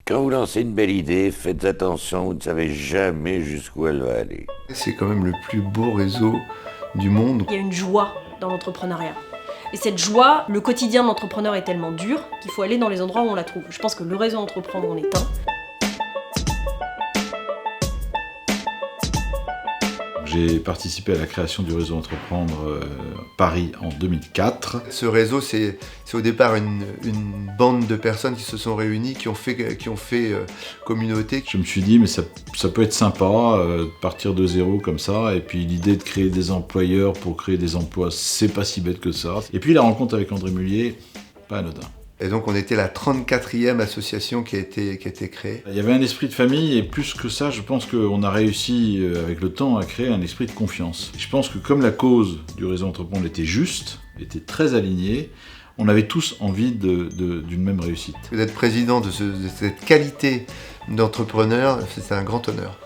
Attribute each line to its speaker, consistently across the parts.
Speaker 1: Quand vous lancez une belle idée, faites attention, vous ne savez jamais jusqu'où elle va aller.
Speaker 2: C'est quand même le plus beau réseau du monde.
Speaker 3: Il y a une joie dans l'entrepreneuriat. Et cette joie, le quotidien de l'entrepreneur est tellement dur qu'il faut aller dans les endroits où on la trouve. Je pense que le réseau Entreprendre en est un.
Speaker 4: J'ai participé à la création du réseau Entreprendre Paris en 2004.
Speaker 2: Ce réseau, c'est au départ une bande de personnes qui se sont réunies, qui ont fait communauté.
Speaker 4: Je me suis dit, mais ça peut être sympa de partir de zéro comme ça. Et puis l'idée de créer des employeurs pour créer des emplois, c'est pas si bête que ça. Et puis la rencontre avec André Mullier, pas anodin.
Speaker 2: Et donc on était la 34e association qui a été créée.
Speaker 4: Il y avait un esprit de famille et plus que ça, je pense qu'on a réussi avec le temps à créer un esprit de confiance. Je pense que comme la cause du réseau Entreprendre était juste, était très alignée, on avait tous envie d'une même réussite.
Speaker 2: D'être président de cette qualité d'entrepreneur, c'est un grand honneur.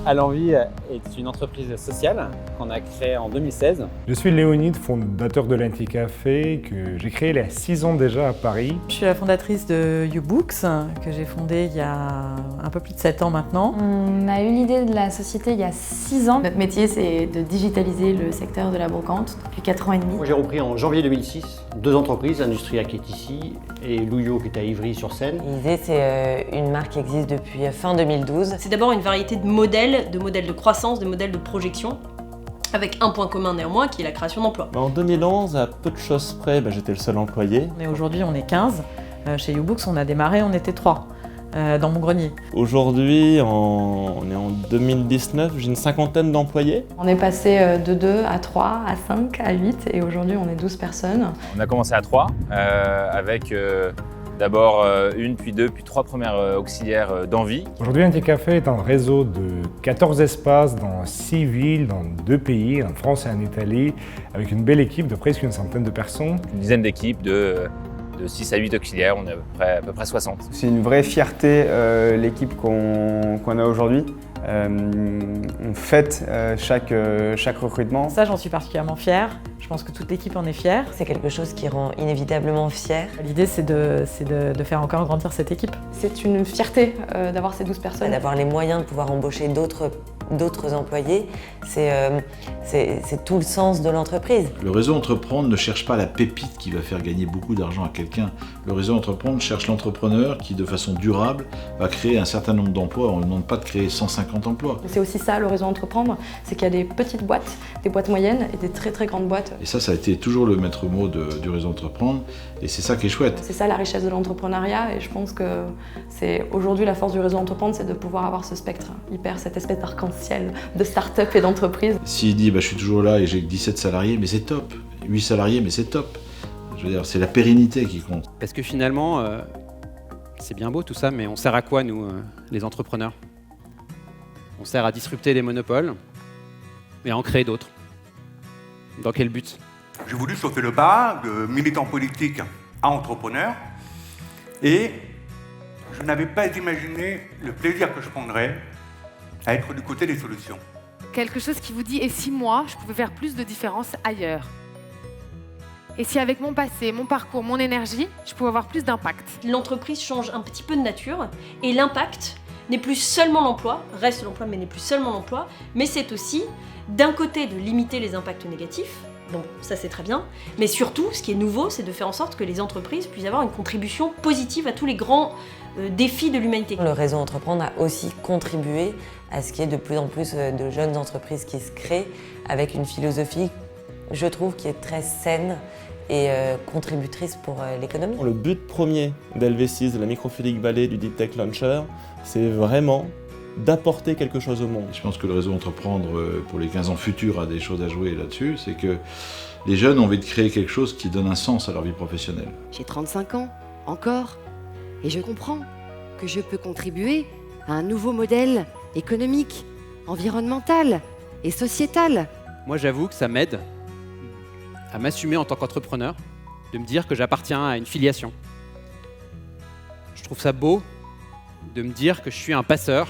Speaker 5: À l'Envie est une entreprise sociale qu'on a créée en 2016.
Speaker 6: Je suis Léonide, fondateur de l'Anticafé, que j'ai créé il y a 6 ans déjà à Paris.
Speaker 7: Je suis la fondatrice de YouBooks, que j'ai fondée il y a un peu plus de 7 ans maintenant.
Speaker 8: On a eu l'idée de la société il y a 6 ans. Notre métier, c'est de digitaliser le secteur de la brocante depuis 4 ans et demi.
Speaker 9: Moi, j'ai repris en janvier 2006 deux entreprises, Industria qui est ici et Louillot qui est à Ivry-sur-Seine.
Speaker 10: L'idée, c'est une marque qui existe depuis fin 2012.
Speaker 3: C'est d'abord une variété de modèles de croissance, de modèles de projection, avec un point commun néanmoins qui est la création d'emplois.
Speaker 5: En 2011, à peu de choses près, j'étais le seul employé.
Speaker 7: Et aujourd'hui, on est 15. Chez YouBooks, on a démarré, on était 3 dans mon grenier.
Speaker 5: Aujourd'hui, on est en 2019, j'ai une cinquantaine d'employés.
Speaker 8: On est passé de 2 à 3, à 5, à 8 et aujourd'hui, on est 12 personnes.
Speaker 11: On a commencé à 3 avec d'abord une, puis 2, puis 3 premières auxiliaires d'Envie.
Speaker 6: Aujourd'hui, Anticafé est un réseau de 14 espaces dans 6 villes, dans 2 pays, en France et en Italie, avec une belle équipe de presque une centaine de personnes.
Speaker 11: Une dizaine d'équipes de 6 à 8 auxiliaires, on est à peu près 60.
Speaker 12: C'est une vraie fierté l'équipe qu'on a aujourd'hui. On fête chaque recrutement.
Speaker 7: Ça, j'en suis particulièrement fière. Je pense que toute l'équipe en est fière.
Speaker 10: C'est quelque chose qui rend inévitablement fier.
Speaker 7: L'idée, c'est de faire encore grandir cette équipe.
Speaker 8: C'est une fierté d'avoir ces 12 personnes.
Speaker 10: D'avoir les moyens de pouvoir embaucher d'autres employés, c'est tout le sens de l'entreprise.
Speaker 4: Le réseau Entreprendre ne cherche pas la pépite qui va faire gagner beaucoup d'argent à quelqu'un. Le réseau Entreprendre cherche l'entrepreneur qui, de façon durable, va créer un certain nombre d'emplois. On ne demande pas de créer 150 emplois.
Speaker 8: C'est aussi ça, le réseau Entreprendre, c'est qu'il y a des petites boîtes, des boîtes moyennes et des très très grandes boîtes.
Speaker 4: Et ça a été toujours le maître mot du réseau Entreprendre. Et c'est ça qui est chouette.
Speaker 8: C'est ça la richesse de l'entrepreneuriat et je pense que c'est aujourd'hui la force du réseau Entreprendre, c'est de pouvoir avoir ce spectre cette espèce d'arc-en-ciel de start-up et d'entreprise.
Speaker 4: S'il dit je suis toujours là et j'ai que 17 salariés, mais c'est top. 8 salariés, mais c'est top. Je veux dire, c'est la pérennité qui compte.
Speaker 5: Parce que finalement, c'est bien beau tout ça, mais on sert à quoi, nous, les entrepreneurs? On sert à disrupter des monopoles et à en créer d'autres. Dans quel but?
Speaker 13: J'ai voulu sauter le pas de militant politique à entrepreneur et je n'avais pas imaginé le plaisir que je prendrais à être du côté des solutions.
Speaker 14: Quelque chose qui vous dit, et si moi, je pouvais faire plus de différence ailleurs? Et si avec mon passé, mon parcours, mon énergie, je pouvais avoir plus d'impact?
Speaker 3: L'entreprise change un petit peu de nature et l'impact n'est plus seulement l'emploi, reste l'emploi mais n'est plus seulement l'emploi, mais c'est aussi d'un côté de limiter les impacts négatifs, donc ça c'est très bien, mais surtout ce qui est nouveau c'est de faire en sorte que les entreprises puissent avoir une contribution positive à tous les grands défis de l'humanité.
Speaker 10: Le réseau Entreprendre a aussi contribué à ce qu'il y ait de plus en plus de jeunes entreprises qui se créent avec une philosophie, je trouve, qui est très saine et contributrice pour l'économie.
Speaker 5: Le but premier d'LV6, de la Microfluidic Valley, du Deep Tech Launcher, c'est vraiment d'apporter quelque chose au monde.
Speaker 4: Je pense que le réseau Entreprendre, pour les 15 ans futurs, a des choses à jouer là-dessus. C'est que les jeunes ont envie de créer quelque chose qui donne un sens à leur vie professionnelle.
Speaker 15: J'ai 35 ans, encore, et je comprends que je peux contribuer à un nouveau modèle économique, environnemental et sociétal.
Speaker 5: Moi, j'avoue que ça m'aide à m'assumer en tant qu'entrepreneur, de me dire que j'appartiens à une filiation. Je trouve ça beau de me dire que je suis un passeur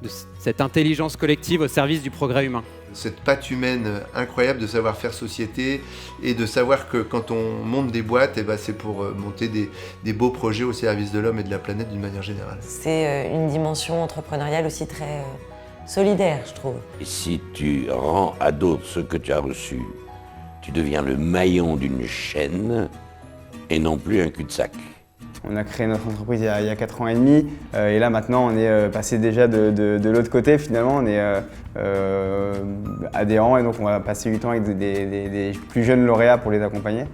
Speaker 5: de cette intelligence collective au service du progrès humain.
Speaker 2: Cette patte humaine incroyable de savoir faire société et de savoir que quand on monte des boîtes, c'est pour monter des beaux projets au service de l'homme et de la planète d'une manière générale.
Speaker 10: C'est une dimension entrepreneuriale aussi très solidaire, je trouve.
Speaker 1: Et si tu rends à d'autres ce que tu as reçu, tu deviens le maillon d'une chaîne et non plus un cul-de-sac.
Speaker 12: On a créé notre entreprise il y a 4 ans et demi et là maintenant on est passé déjà de l'autre côté finalement, on est adhérents et donc on va passer 8 ans avec des plus jeunes lauréats pour les accompagner.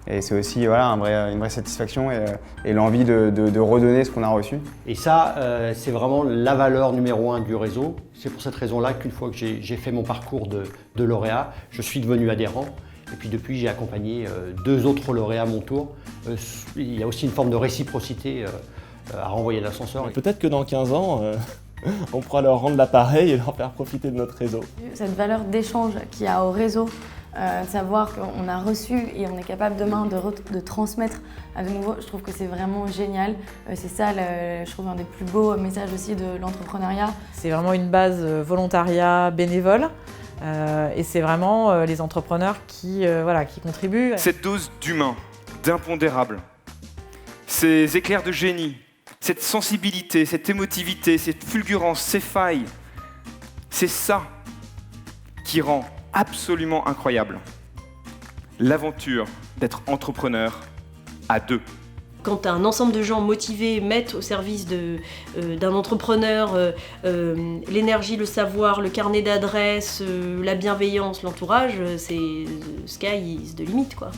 Speaker 12: Et c'est aussi voilà, une vraie satisfaction et l'envie de redonner ce qu'on a reçu.
Speaker 9: Et ça, c'est vraiment la valeur numéro 1 du réseau. C'est pour cette raison-là qu'une fois que j'ai fait mon parcours de lauréat, je suis devenu adhérent. Et puis depuis, j'ai accompagné 2 autres lauréats à mon tour. Il y a aussi une forme de réciprocité à renvoyer l'ascenseur.
Speaker 16: Peut-être que dans 15 ans, on pourra leur rendre l'appareil et leur faire profiter de notre réseau.
Speaker 17: Cette valeur d'échange qu'il y a au réseau, de savoir qu'on a reçu et on est capable demain de transmettre à de nouveau, je trouve que c'est vraiment génial. C'est ça, je trouve, un des plus beaux messages aussi de l'entrepreneuriat.
Speaker 7: C'est vraiment une base volontariat bénévole. Et c'est vraiment les entrepreneurs qui contribuent.
Speaker 18: Cette dose d'humain, d'impondérable, ces éclairs de génie, cette sensibilité, cette émotivité, cette fulgurance, ces failles, c'est ça qui rend absolument incroyable l'aventure d'être entrepreneur à 2.
Speaker 3: Quand un ensemble de gens motivés mettent au service d'un entrepreneur l'énergie, le savoir, le carnet d'adresses, la bienveillance, l'entourage, c'est sky is the limit, quoi.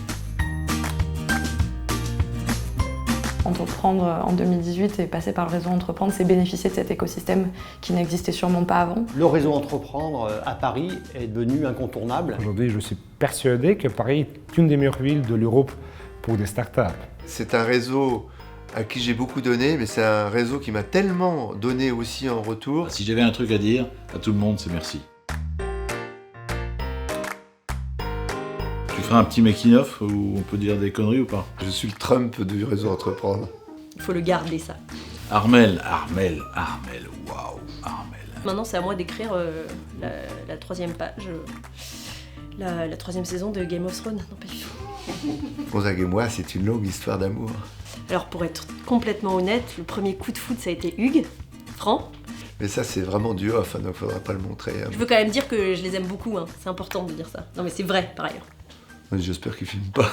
Speaker 8: Entreprendre en 2018 et passer par le réseau Entreprendre, c'est bénéficier de cet écosystème qui n'existait sûrement pas avant.
Speaker 9: Le réseau Entreprendre à Paris est devenu incontournable.
Speaker 6: Aujourd'hui, je suis persuadé que Paris est une des meilleures villes de l'Europe pour des startups.
Speaker 2: C'est un réseau à qui j'ai beaucoup donné, mais c'est un réseau qui m'a tellement donné aussi en retour.
Speaker 4: Si j'avais un truc à dire à tout le monde, c'est merci. Tu feras un petit making-of où on peut dire des conneries ou pas?
Speaker 2: Je suis le Trump du réseau Entreprendre.
Speaker 3: Il faut le garder, ça.
Speaker 4: Armelle, waouh, Armelle.
Speaker 3: Maintenant, c'est à moi d'écrire la 3e page, la 3e saison de Game of Thrones. Non, pas du tout.
Speaker 2: Gonzague et moi, c'est une longue histoire d'amour.
Speaker 3: Alors, pour être complètement honnête, le premier coup de foudre, ça a été Hugues, Franck.
Speaker 2: Mais ça, c'est vraiment du off, donc faudra pas le montrer.
Speaker 3: Je veux quand même dire que je les aime beaucoup, c'est important de dire ça. Non, mais c'est vrai, par ailleurs.
Speaker 2: J'espère qu'ils filment pas.